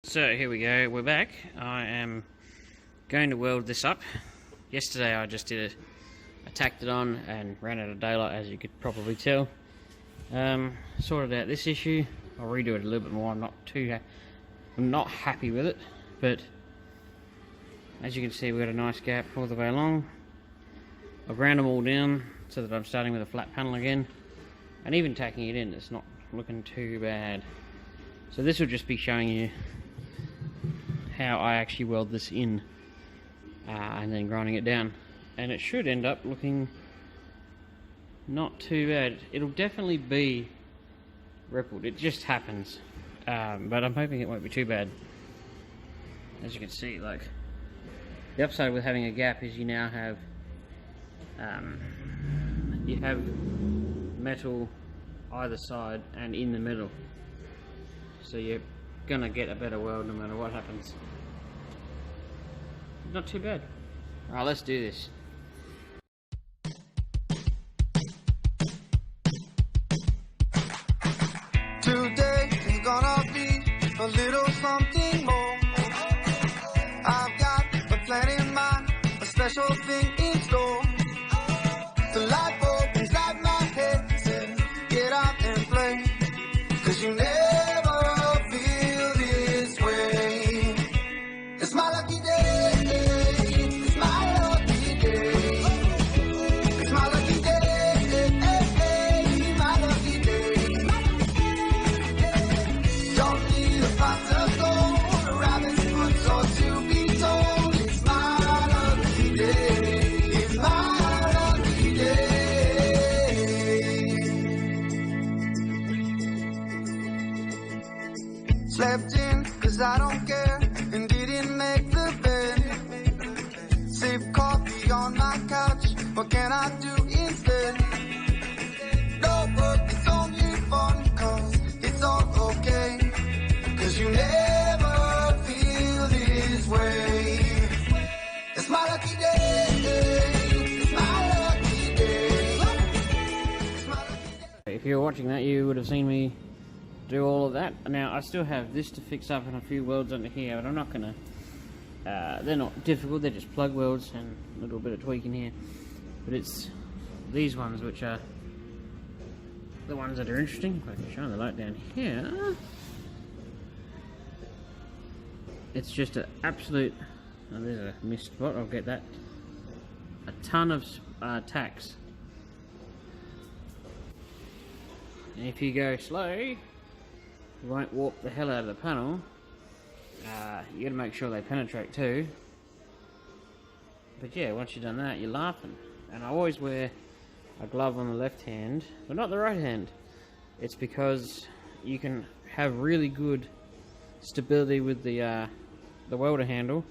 So here we go, we're back. I am going to weld this up. Yesterday I just I tacked it on and ran out of daylight, as you could probably tell. Sorted out this issue. I'll redo it a little bit more. I'm not happy with it, but as you can see we've got a nice gap all the way along. I've ground them all down so that I'm starting with a flat panel again, and even tacking it in, it's not looking too bad. So this will just be showing you how I actually weld this in and then grinding it down, and it should end up looking not too bad. It'll definitely be rippled, it just happens, but I'm hoping it won't be too bad. As you can see, like, the upside with having a gap is you now have metal either side and in the middle, so you're gonna get a better weld no matter what happens. Not too bad. Alright, let's do this. Today is gonna be a little something more. I've got a plan in mind, a special thing in store. The light bulb inside my head said, get out and play, 'cause you never feel this way. It's my lucky day, it's my lucky day, it's my lucky day, my lucky day. Don't need a pot of gold, a rabbit's foot or to be told. It's my lucky day, it's my lucky day. Slept in 'cause I don't care, and didn't make the bed. Sip coffee on my couch, what can I do instead? No work, it's only fun, 'cause it's all okay, 'cause you never feel this way. It's my lucky day, it's my lucky day, it's my lucky day. If you were watching that, you would have seen me do all of that. Now I still have this to fix up and a few welds under here, but I'm not gonna they're not difficult, they're just plug welds and a little bit of tweaking here, but it's these ones which are the ones that are interesting. If I can shine the light down here, it's just an absolute, oh, there's a missed spot, I'll get that, a ton of tacks. And if you go slow, you won't warp the hell out of the panel. You gotta make sure they penetrate too. But yeah, once you've done that, you're laughing. And I always wear a glove on the left hand, but not the right hand. It's because you can have really good stability with the welder handle,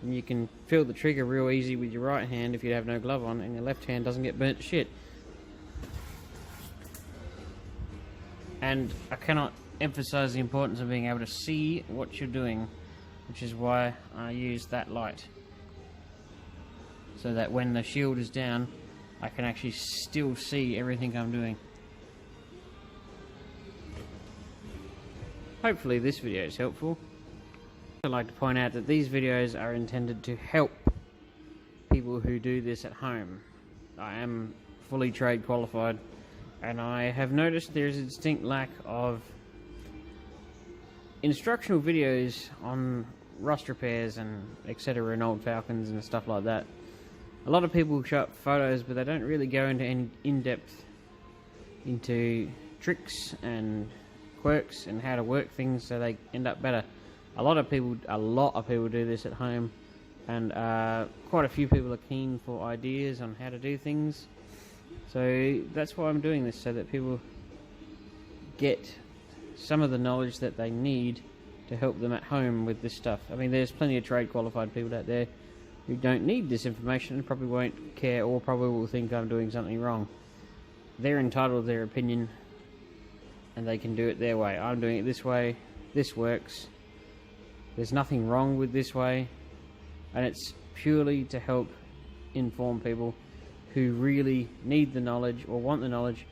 and you can feel the trigger real easy with your right hand if you have no glove on, and your left hand doesn't get burnt to shit. And I cannot emphasize the importance of being able to see what you're doing, which is why I use that light, so that when the shield is down I can actually still see everything I'm doing. Hopefully this video is helpful. I'd like to point out that these videos are intended to help people who do this at home. I am fully trade qualified, and I have noticed there's a distinct lack of instructional videos on rust repairs and etc. in old Falcons and stuff like that. A lot of people show up photos, but they don't really go into any in-depth into tricks and quirks and how to work things so they end up better. A lot of people do this at home, and quite a few people are keen for ideas on how to do things. So that's why I'm doing this, so that people get some of the knowledge that they need to help them at home with this stuff. I mean, there's plenty of trade qualified people out there who don't need this information and probably won't care, or probably will think I'm doing something wrong. They're entitled to their opinion, and they can do it their way. I'm doing it this way, this works, there's nothing wrong with this way, and it's purely to help inform people who really need the knowledge or want the knowledge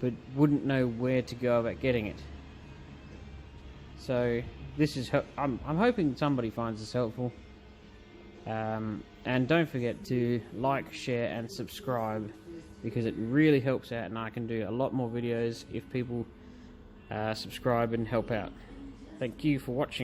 but wouldn't know where to go about getting it. So this is I'm hoping somebody finds this helpful. And don't forget to like, share, and subscribe, because it really helps out, and I can do a lot more videos if people subscribe and help out. Thank you for watching.